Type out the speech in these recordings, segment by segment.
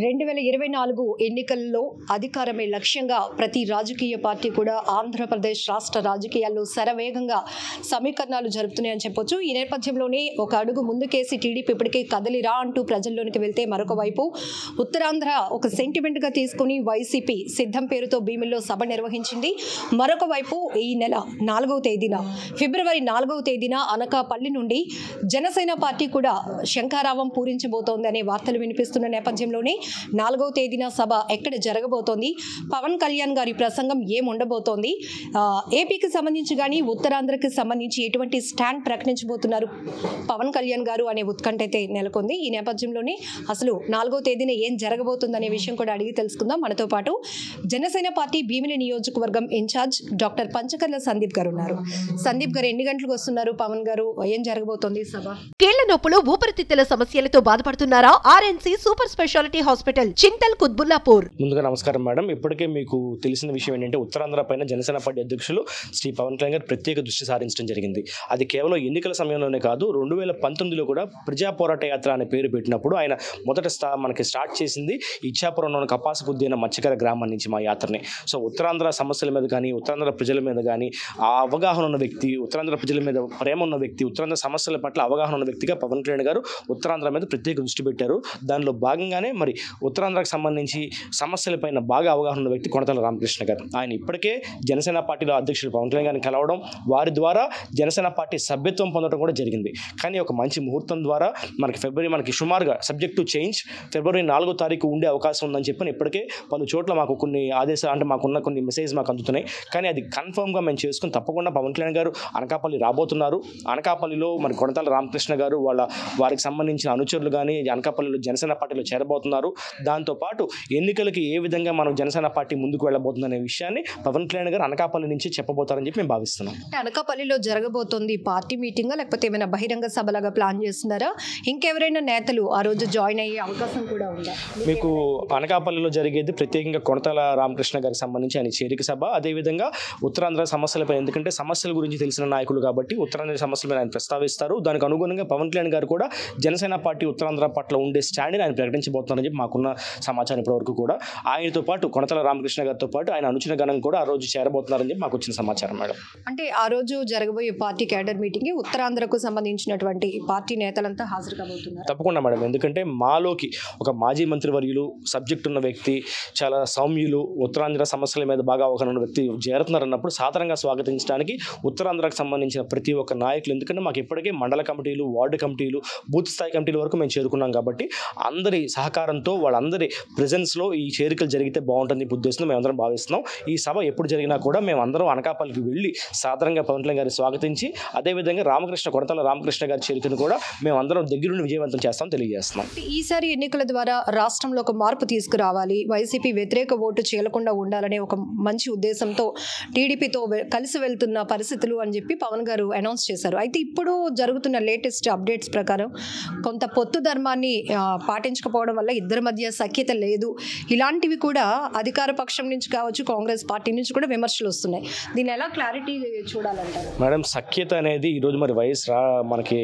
2024 ఎన్నికల్లో అధికారమే లక్ష్యంగా ప్రతి రాజకీయ పార్టీ కూడా ఆంధ్రప్రదేశ్ రాష్ట్ర రాజకీయాల్లో శరవేగంగా సమీకరణాలు జరుపుతున్నాయని చెప్పొచ్చు. ఈ నేపథ్యంలోనే ఒక అడుగు ముందుకేసి టీడీపీ ఇప్పటికే కదలిరా అంటూ ప్రజల్లోనికి వెళ్తే మరొక వైపు ఉత్తరాంధ్ర ఒక సెంటిమెంట్గా తీసుకుని వైసీపీ సిద్ధం పేరుతో భీమిల్లో సభ నిర్వహించింది. మరొక వైపు ఈ నెల 4వ తేదీన ఫిబ్రవరి 4వ తేదీన అనకాపల్లి నుండి జనసేన పార్టీ కూడా శంఖారావం పూరించబోతోంది అనే వార్తలు వినిపిస్తున్న నేపథ్యంలోనే 4వ తేదీన సభ ఎక్కడ జరగబోతోంది, పవన్ కళ్యాణ్ గారి ప్రసంగం ఏముండబోతోంది, ఏపీకి సంబంధించి కానీ ఉత్తరాంధ్రకి సంబంధించి ఎటువంటి స్టాండ్ ప్రకటించబోతున్నారు పవన్ కళ్యాణ్ గారు అనే ఉత్కంఠ అయితే నెలకొంది. ఈ నేపథ్యంలోనే అసలు 4వ తేదీన ఏం జరగబోతుంది అనే విషయం కూడా అడిగి తెలుసుకుందాం. మనతో పాటు జనసేన పార్టీ భీమిలి నియోజకవర్గం ఇన్ఛార్జ్ డాక్టర్ పంచకర్ల సందీప్ గారు ఉన్నారు. సందీప్ గారు ఎన్ని గంటలకు వస్తున్నారు? పవన్ గారు ఏం జరగబోతోంది సభ? కీళ్ల నొప్పులు, ఊపిరితిత్తుల సమస్యలతో బాధపడుతున్నారా? RNC super speciality hospital, Chintal Kutbullapur. ముందుగా నమస్కారం మేడం. ఇప్పటికే మీకు తెలిసిన విషయం ఏంటంటే ఉత్తరాంధ్ర పైన జనసేన పార్టీ అధ్యక్షులు శ్రీ పవన్ కళ్యాణ్ గారు ప్రత్యేక దృష్టి సారించడం జరిగింది. అది కేవలం ఎన్నికల సమయంలోనే కాదు, 2019లో కూడా ప్రజా పోరాట యాత్ర అనే పేరు పెట్టినప్పుడు ఆయన మొదట మనకి స్టార్ట్ చేసింది ఇచ్చాపురంలోని కపాసపుద్దైన మత్స్యకార గ్రామం నుంచి మా యాత్రని. సో ఉత్తరాంధ్ర సమస్యల మీద కానీ, ఉత్తరాంధ్ర ప్రజల మీద కానీ ఆ అవగాహన ఉన్న వ్యక్తి, ఉత్తరాంధ్ర ప్రజల మీద ప్రేమ ఉన్న వ్యక్తి, ఉత్తరాంధ్ర సమస్యల పట్ల అవగాహన ఉన్న వ్యక్తిగా పవన్ కళ్యాణ్ గారు ఉత్తరాంధ్ర మీద ప్రత్యేక దృష్టి పెట్టారు. దానిలో భాగంగానే మరి ఉత్తరాంధ్రకు సంబంధించి సమస్యలపైన బాగా అవగాహన ఉన్న వ్యక్తి కొనతాల రామకృష్ణ గారు. ఆయన ఇప్పటికే జనసేన పార్టీలో అధ్యక్షుడు పవన్ కళ్యాణ్ గారిని కలవడం, వారి ద్వారా జనసేన పార్టీ సభ్యత్వం పొందడం కూడా జరిగింది. కానీ ఒక మంచి ముహూర్తం ద్వారా మనకి సుమారుగా సబ్జెక్ట్ టు చేంజ్ ఫిబ్రవరి 4వ తారీఖు ఉండే అవకాశం ఉందని చెప్పి ఇప్పటికే పలు చోట్ల మాకు కొన్ని ఆదేశాలు, అంటే మాకున్న కొన్ని మెసేజ్ మాకు అందుతున్నాయి. కానీ అది కన్ఫర్మ్గా మేము చేసుకుని తప్పకుండా పవన్ కళ్యాణ్ గారు అనకాపల్లి రాబోతున్నారు. అనకాపల్లిలో మరి కొనతాల రామకృష్ణ గారు వారికి సంబంధించిన అనుచరులు కానీ అనకాపల్లిలో జనసేన పార్టీలో చేరబోతున్నారు. దాంతోపాటు ఎన్నికలకి ఏ విధంగా మనం జనసేన పార్టీ ముందుకు వెళ్ళబోతుందనే విషయాన్ని పవన్ కళ్యాణ్ గారు అనకాపల్లి నుంచి చెప్పబోతారని చెప్పి మేము భావిస్తున్నాం. అనకాపల్లిలో జరగబోతోంది పార్టీ మీటింగ్ లేకపోతే ఏమైనా బహిరంగ సభలాగా ప్లాన్ చేస్తున్నారా? ఇంకెవరైనా నేతలు ఆ రోజు జాయిన్ అయ్యే అవకాశం కూడా ఉందా? మీకు అనకాపల్లిలో జరిగేది ప్రత్యేకంగా కొనతాల రామకృష్ణ గారికి సంబంధించి ఆయన చేరిక సభ. అదేవిధంగా ఉత్తరాంధ్ర సమస్యలపై, ఎందుకంటే సమస్యల గురించి తెలిసిన నాయకులు కాబట్టి ఉత్తరాంధ్ర సమస్యలపై ఆయన ప్రస్తావిస్తారు. దానికి అనుగుణంగా పవన్ కళ్యాణ్ గారు కూడా జనసేన పార్టీ ఉత్తరాంధ్ర పట్ల ఉండే స్టాండ్ని ఆయన ప్రకటించబోతున్నారని చెప్పి మాకున్న సమాచారం ఇప్పటివరకు కూడా. ఆయనతో పాటు కొనతాల రామకృష్ణ గారితో పాటు ఆయన అనుచర గణం కూడా ఆ రోజు చేరబోతున్నారని చెప్పి మాకు వచ్చిన సమాచారం మేడం. అంటే ఆ రోజు జరగబోయే పార్టీ క్యాడర్ మీటింగ్ ఉత్తరాంధ్రకు సంబంధించినటువంటి పార్టీ నేతలంతా హాజరు కాబోతున్నారు. తప్పకుండా మేడం, ఎందుకంటే మాలోకి ఒక మాజీ మంత్రివర్యులు, సబ్జెక్ట్ ఉన్న వ్యక్తి, చాలా సౌమ్యులు, ఉత్తరాంధ్ర సమస్యల మీద బాగా అవగాహన ఉన్న వ్యక్తి చేరుతున్నారన్నప్పుడు సాధారణంగా స్వాగతించడానికి ఉత్తరాంధ్రకు సంబంధించిన ప్రతి ఒక్క నాయకులు, ఎందుకంటే మాకు ఇప్పటికే మండల కమిటీలు, వార్డు కమిటీలు, బూత్ స్థాయి కమిటీల వరకు మేము చేరుకున్నాం కాబట్టి అందరి సహకారంతో వాళ్ళందరి ప్రెజెన్స్లో ఈ చేరికలు జరిగితే బాగుంటుంది ఉద్దేశంతో మేమందరం భావిస్తున్నాం. ఈ సభ ఎప్పుడు జరిగినా కూడా మేమందరం అనకాపల్లికి వెళ్ళి సాధారణంగా పవన్ కళ్యాణ్ గారిని స్వాగతించి అదేవిధంగా కొనతాల రామకృష్ణ గారి చేరికను కూడా మేమందరం దగ్గరుండి విజయవంతం చేస్తామని తెలియజేస్తున్నాం. ఈసారి ఎన్నికల ద్వారా రాష్ట్రంలో ఒక మార్పు తీసుకురావాలి, వైసీపీ వ్యతిరేక ఓటు చేయకుండా ఉండాలనే ఒక మంచి ఉద్దేశంతో టీడీపీతో కలిసి వెళ్తున్న పరిస్థితులు అని చెప్పి పవన్ గారు అనౌన్స్ చేశారు. అయితే ఇప్పుడు జరుగుతున్న లేటెస్ట్ అప్డేట్స్ ప్రకారం కొంత పొత్తు ధర్మాన్ని పాటించకపోవడం వల్ల ఇద్దరి మధ్య సఖ్యత లేదు, ఇలాంటివి కూడా అధికార పక్షం నుంచి కావచ్చు, కాంగ్రెస్ పార్టీ నుంచి కూడా విమర్శలు వస్తున్నాయి. దీన్ని ఎలా క్లారిటీ చూడాలంటారు మేడం? సఖ్యత అనేది ఈరోజు మరి మనకి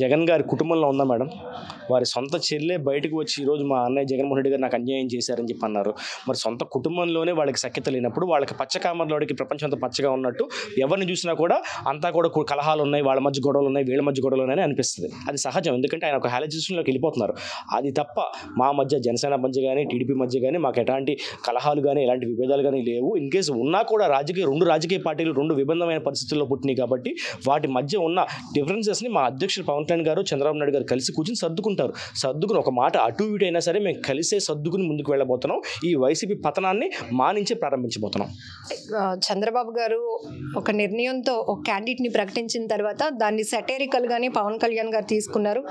జగన్ గారి కుటుంబంలో ఉందా మేడం? వారి సొంత చెల్లె బయటకు వచ్చి ఈరోజు మా అన్నయ్య జగన్మోహన్ రెడ్డి గారు నాకు అన్యాయం చేశారని చెప్పి అన్నారు. మరి సొంత కుటుంబంలోనే వాళ్ళకి సఖ్యత లేనప్పుడు వాళ్ళకి పచ్చకామర్లోడికి ప్రపంచం అంతా పచ్చగా ఉన్నట్టు ఎవరిని చూసినా కూడా అంతా కూడా కలహాలు ఉన్నాయి, వాళ్ళ మధ్య గొడవలు ఉన్నాయి, వీళ్ళ మధ్య గొడవలు ఉన్నాయని అనిపిస్తుంది. అది సహజం, ఎందుకంటే ఆయన ఒక హాలజిస్ట్లోకి వెళ్ళిపోతున్నారు. అది తప్ప మా మధ్య జనసేన మధ్య కానీ టీడీపీ మధ్య కానీ మాకు ఎలాంటి కలహాలు కానీ ఎలాంటి విభేదాలు కానీ లేవు. ఇన్ కేసు ఉన్నా కూడా రెండు రాజకీయ పార్టీలు రెండు విభిన్నమైన పరిస్థితుల్లో పుట్టినాయి కాబట్టి వాటి మధ్య ఉన్న డిఫరెన్సెస్ని మా అధ్యక్షుడు పవన్ కళ్యాణ్ గారు, చంద్రబాబు నాయుడు గారు కలిసి కూర్చొని సర్దుకుని ఒక మాట అటు ఇటు అయినా సరే మేము కలిసే సర్దుకుని ముందుకు వెళ్ళబోతున్నాం. ఈ వైసీపీ పతనాన్ని మా నుంచే ప్రారంభించబోతున్నాం. చంద్రబాబు గారు ఒక నిర్ణయంతో ఒక క్యాండిడేట్ని ప్రకటించిన తర్వాత దాన్ని సెటరికల్గానే పవన్ కళ్యాణ్ గారు తీసుకున్నారు.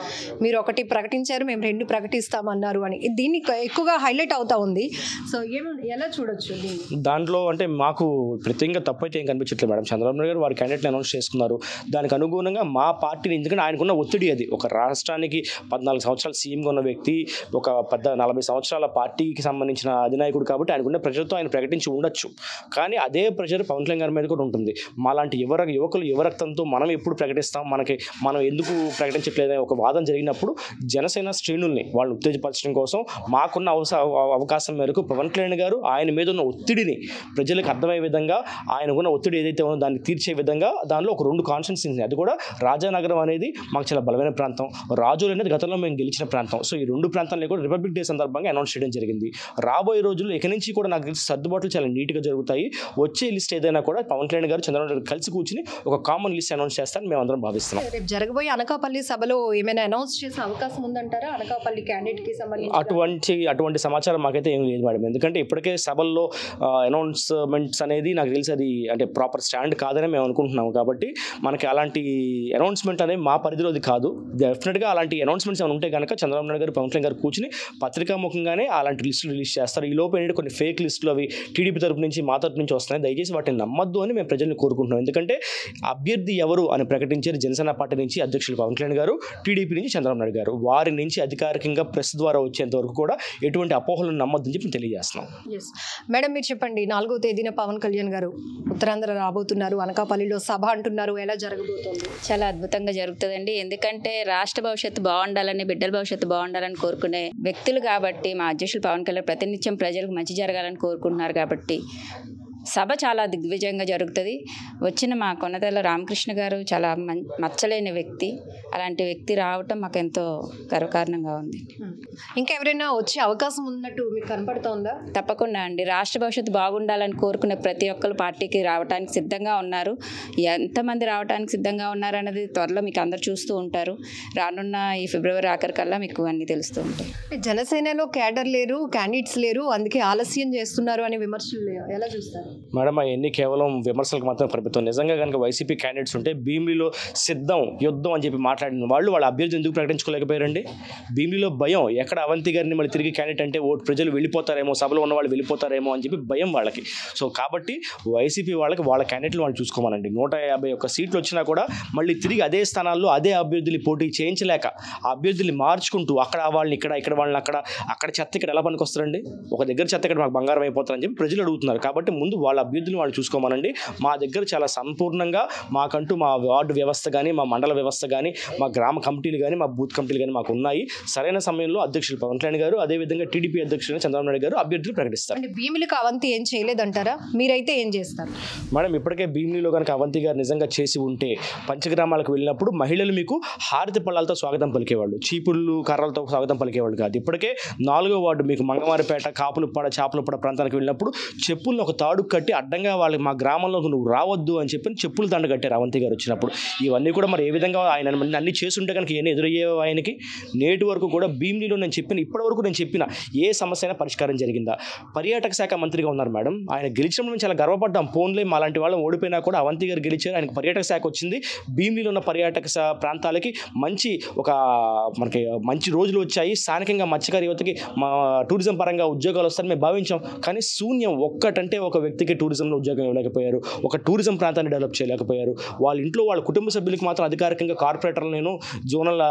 మీరు ఒకటి ప్రకటించారు, మేము 2 ప్రకటిస్తామన్నారు అని దీన్ని ఎక్కువగా హైలైట్ అవుతా ఉంది. సో ఎలా చూడొచ్చు దాంట్లో? అంటే మాకు ప్రత్యేకంగా తప్పు అయితే ఏం కనిపించట్లేదు మేడం. చంద్రబాబు నాయుడు గారు వారి క్యాండిడేట్ని అనౌన్స్ చేసుకున్నారు. దానికి అనుగుణంగా మా పార్టీని, ఎందుకంటే ఆయనకున్న ఒత్తిడి అది, ఒక రాష్ట్రానికి 14 సంవత్సరాలు సీఎంగా ఉన్న వ్యక్తి, ఒక 40 సంవత్సరాల పార్టీకి సంబంధించిన అధినాయకుడు కాబట్టి ఆయనకున్న ప్రెషర్తో ఆయన ప్రకటించి ఉండొచ్చు. కానీ అదే ప్రెషర్ పవన్ కళ్యాణ్ గారి మీద కూడా ఉంటుంది. మాలాంటి యువకులు యువరక్తంతో మనం ఎప్పుడు ప్రకటిస్తాం, మనం ఎందుకు ప్రకటించట్లేదనే ఒక వాదన జరిగినప్పుడు జనసేన శ్రేణుల్ని వాళ్ళు ఉత్తేజపరచడం కోసం కోసం మాకున్న అవకాశం మేరకు పవన్ కళ్యాణ్ గారు ఆయన మీద ఉన్న ఒత్తిడిని ప్రజలకు అర్థమయ్యే విధంగా ఆయనకున్న ఒత్తిడి ఏదైతే ఉందో దాన్ని తీర్చే విధంగా దానిలో ఒక 2 కాన్స్టిట్యున్సీస్, అది కూడా రాజానగరం అనేది మాకు చాలా బలమైన ప్రాంతం, రాజోలు అనేది గతంలో మేము గెలిచిన ప్రాంతం. సో ఈ 2 ప్రాంతాలను కూడా రిపబ్లిక్ డే సందర్భంగా అనౌన్స్ చేయడం జరిగింది. రాబోయే రోజుల్లో ఇక నుంచి కూడా నాకు తెలిసి సర్దుబాట్లు చాలా నీట్గా జరుగుతాయి. వచ్చే లిస్ట్ ఏదైనా కూడా పవన్ కళ్యాణ్ గారు చంద్రబాబు నాయుడు కలిసి కూర్చుని ఒక కామన్ లిస్ట్ అనౌన్స్ చేస్తారని మేము అందరం భావిస్తున్నాం. రేపు జరగబోయే అనకాపల్లి సభలో ఏమైనా అనౌన్స్ చేసే అవకాశం ఉందంటారా? అనకాపల్లి క్యాండిడేట్కి సంబంధించి అటువంటి సమాచారం మాకైతే ఏం లేదు మేడం. ఎందుకంటే ఇప్పటికే సభల్లో అనౌన్స్మెంట్స్ అనేది నాకు తెలిసి అది అంటే ప్రాపర్ స్టాండ్ కాదని మేము అనుకుంటున్నాము. కాబట్టి మనకి అలాంటి అనౌన్స్మెంట్ అనేది మా పరిధిలోది కాదు. డెఫినెట్గా అలాంటి అనౌన్స్మెంట్స్ ఏమైనా ఉంటే కనుక చంద్రబాబు నాయుడు గారు పవన్ కళ్యాణ్ గారు కూర్చుని పత్రికాముఖంగానే అలాంటి లిస్టులు రిలీజ్ చేస్తారు. ఈ లోపు ఏంటంటే కొన్ని ఫేక్ లిస్టులు అవి టీడీపీ తరపు నుంచి మా తరపు నుంచి వస్తున్నాయి. దయచేసి వాటిని నమ్మద్దు అని మేము ప్రజల్ని కోరుకుంటున్నాం. ఎందుకంటే అభ్యర్థి ఎవరు అని ప్రకటించారు జనసేన పార్టీ నుంచి అధ్యక్షులు పవన్ కళ్యాణ్ గారు, టీడీపీ నుంచి చంద్రబాబు నాయుడు గారు. వారి నుంచి అధికారికంగా ప్రెస్ ద్వారా వచ్చేంత వరకు కూడా ఎటువంటి అపోహలను నమ్మొద్దని చెప్పి తెలియజేస్తున్నాం. మేడం, మీరు చెప్పండి, 4వ తేదీన పవన్ కళ్యాణ్ గారు ఉత్తరాంధ్ర రాబోతున్నారు, అనకాపల్లిలో సభ అంటున్నారు, ఎలా జరగబోతోంది? చాలా అద్భుతంగా జరుగుతుందండి. ఎందుకంటే రాష్ట్ర భవిష్యత్తు బాగుండాలని, బిడ్డల భవిష్యత్తు బాగుండాలని కోరుకునే వ్యక్తులు కాబట్టి మా అధ్యక్షులు పవన్ కళ్యాణ్ ప్రతినిత్యం ప్రజలకు మంచి జరగాలని కోరుకుంటున్నారు కాబట్టి సభ చాలా దిగ్విజయంగా జరుగుతుంది. వచ్చిన మా కొనతల రామకృష్ణ గారు చాలా మచ్చలేని వ్యక్తి. అలాంటి వ్యక్తి రావటం మాకు ఎంతో గర్వకారణంగా ఉంది. ఇంకెవరైనా వచ్చే అవకాశం ఉన్నట్టు మీకు కనపడుతోందా? తప్పకుండా అండి. రాష్ట్ర భవిష్యత్తు బాగుండాలని కోరుకునే ప్రతి ఒక్కరు పార్టీకి రావడానికి సిద్ధంగా ఉన్నారు. ఎంతమంది రావడానికి సిద్ధంగా ఉన్నారు అన్నది త్వరలో మీకు అందరు చూస్తూ ఉంటారు. రానున్న ఈ ఫిబ్రవరి ఆఖరికల్లా మీకు అన్నీ తెలుస్తూ ఉంటాయి. జనసేనలో క్యాడర్ లేరు, క్యాండిడేట్స్ లేరు, అందుకే ఆలస్యం చేస్తున్నారు అనే విమర్శలు ఎలా చూస్తారు? మేడం, అవన్నీ కేవలం విమర్శలకు మాత్రం పరిమితం. నిజంగా కనుక వైసీపీ క్యాండిడేట్స్ ఉంటే భీమిలిలో సిద్ధం యుద్ధం అని చెప్పి మాట్లాడిన వాళ్ళు వాళ్ళ అభ్యర్థి ఎందుకు ప్రకటించుకోలేకపోయారండి? భీమిలిలో భయం. ఎక్కడ అవంతి గారిని మళ్ళీ తిరిగి క్యాండిడేట్ అంటే ఓటు ప్రజలు వెళ్ళిపోతారేమో, సభలో ఉన్న వాళ్ళు వెళ్ళిపోతారేమో అని చెప్పి భయం వాళ్ళకి. సో కాబట్టి వైసీపీ వాళ్ళకి వాళ్ళ క్యాండిడేట్లు వాళ్ళు చూసుకోమనండి. 151 సీట్లు వచ్చినా కూడా మళ్ళీ తిరిగి అదే స్థానాల్లో అదే అభ్యర్థులు పోటీ చేయించలేక ఆ అభ్యర్థుల్ని మార్చుకుంటూ అక్కడ వాళ్ళని ఇక్కడ వాళ్ళని అక్కడ చెత్త ఇక్కడ ఎలా పనికొస్తారండి? ఒక దగ్గర చెత్త ఇక్కడ మాకు బంగారం అయిపోతారని చెప్పి ప్రజలు అడుగుతున్నారు. కాబట్టి ముందు వాళ్ళ అభ్యర్థులు వాళ్ళు చూసుకోమనండి. మా దగ్గర చాలా సంపూర్ణంగా మాకంటూ మా వార్డు వ్యవస్థ కానీ, మా మండల వ్యవస్థ కానీ, మా గ్రామ కమిటీలు కానీ, మా బూత్ కమిటీలు కానీ మాకు ఉన్నాయి. సరైన సమయంలో అధ్యక్షులు పవన్ కళ్యాణ్ గారు, అదేవిధంగా టీడీపీ అధ్యక్షులు చంద్రబాబు నాయుడు గారు అభ్యర్థులు ప్రకటిస్తారు. భీమిలికి అవంతి ఏం చేయలేదంటారా? మీరైతే ఏం చేస్తారు? మేడం, ఇప్పటికే భీమిలిలో కనుక అవంతి గారు నిజంగా చేసి ఉంటే పంచగ్రామాలకు వెళ్ళినప్పుడు మహిళలు మీకు హారతి పళ్ళాలతో స్వాగతం పలికేవాళ్ళు, చీపుళ్ళు కర్రలతో స్వాగతం పలికేవాళ్ళు కాదు. ఇప్పటికే 4వ వార్డు మీకు మంగమారిపేట, కాపులపాడ, చాపలపాడ ప్రాంతానికి వెళ్ళినప్పుడు చెప్పులను ఒక తాడు కట్టి అడ్డంగా వాళ్ళకి మా గ్రామంలో నువ్వు రావద్దు అని చెప్పి చెప్పులు దండ కట్టారు అవంతి గారు వచ్చినప్పుడు. ఇవన్నీ కూడా మరి ఏ విధంగా ఆయన అన్ని చేస్తుంటే కనుక ఏమైనా ఎదురయ్యేవో ఆయనకి? నేటి వరకు కూడా భీమిలిలో ఇప్పటివరకు నేను చెప్పిన ఏ సమస్య అయినా పరిష్కారం జరిగిందా? పర్యాటక శాఖ మంత్రిగా ఉన్నారు మేడం. ఆయన గెలిచినప్పుడు మేము చాలా గర్వపడ్డాం. పోన్లే అలాంటి వాళ్ళని ఓడిపోయినా కూడా అవంతి గారు గెలిచారు, ఆయనకు పర్యాటక శాఖ వచ్చింది. భీమిలిలో ఉన్న పర్యాటక ప్రాంతాలకి మనకి మంచి రోజులు వచ్చాయి. స్థానికంగా మత్స్యకార యువతకి మా టూరిజం పరంగా ఉద్యోగాలు వస్తాయని మేము భావించాం. కానీ శూన్యం. ఒక్కటంటే ఒక వ్యక్తికి టూరిజంలో ఉద్యోగం ఇవ్వలేకపోయారు, ఒక టూరిజం ప్రాంతాన్ని డెవలప్ చేయలేకపోయారు. వాళ్ళ ఇంట్లో వాళ్ళ కుటుంబ సభ్యులకి మాత్రం అధికారికంగా కార్పొరేటర్లను జోనల్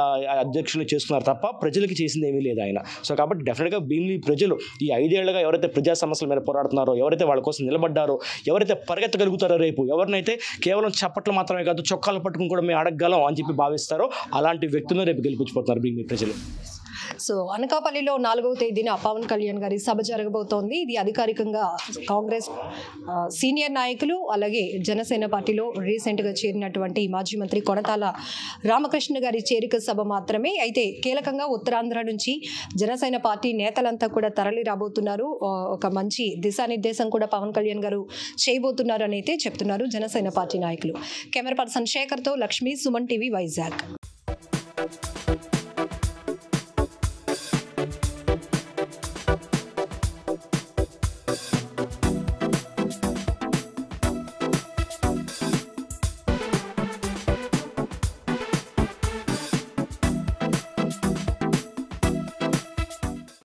అధ్యక్షులు చేసుకున్నారు తప్ప ప్రజలకి చేసింది ఏమీ లేదు ఆయన. సో కాబట్టి డెఫినెట్గా భీమిలి ప్రజలు ఈ 5 ఏళ్లుగా ఎవరైతే ప్రజా సమస్యల మీద పోరాడుతున్నారో, ఎవరైతే వాళ్ళ కోసం నిలబడ్డారో, ఎవరైతే పరిగెత్తగలుగుతారో రేపు, ఎవరినైతే కేవలం చప్పట్లు మాత్రమే కాదు చొక్కాలు పట్టుకుని కూడా మేము అడగగలం అని చెప్పి భావిస్తారో అలాంటి వ్యక్తులను రేపు గెలిపించిపోతున్నారు భీమిలి ప్రజలు. సో అనకాపల్లిలో 4వ తేదీన పవన్ కళ్యాణ్ గారి సభ జరగబోతోంది. ఇది అధికారికంగా కాంగ్రెస్ సీనియర్ నాయకులు అలాగే జనసేన పార్టీలో రీసెంట్గా చేరినటువంటి మాజీ మంత్రి కొనతాల రామకృష్ణ గారి చేరిక సభ మాత్రమే. అయితే కీలకంగా ఉత్తరాంధ్ర నుంచి జనసేన పార్టీ నేతలంతా కూడా తరలి రాబోతున్నారు. ఒక మంచి దిశానిర్దేశం కూడా పవన్ కళ్యాణ్ గారు చేయబోతున్నారు అని అయితే చెప్తున్నారు జనసేన పార్టీ నాయకులు. కెమెరా పర్సన్ శేఖర్తో లక్ష్మి, సుమన్ టీవీ, వైజాగ్.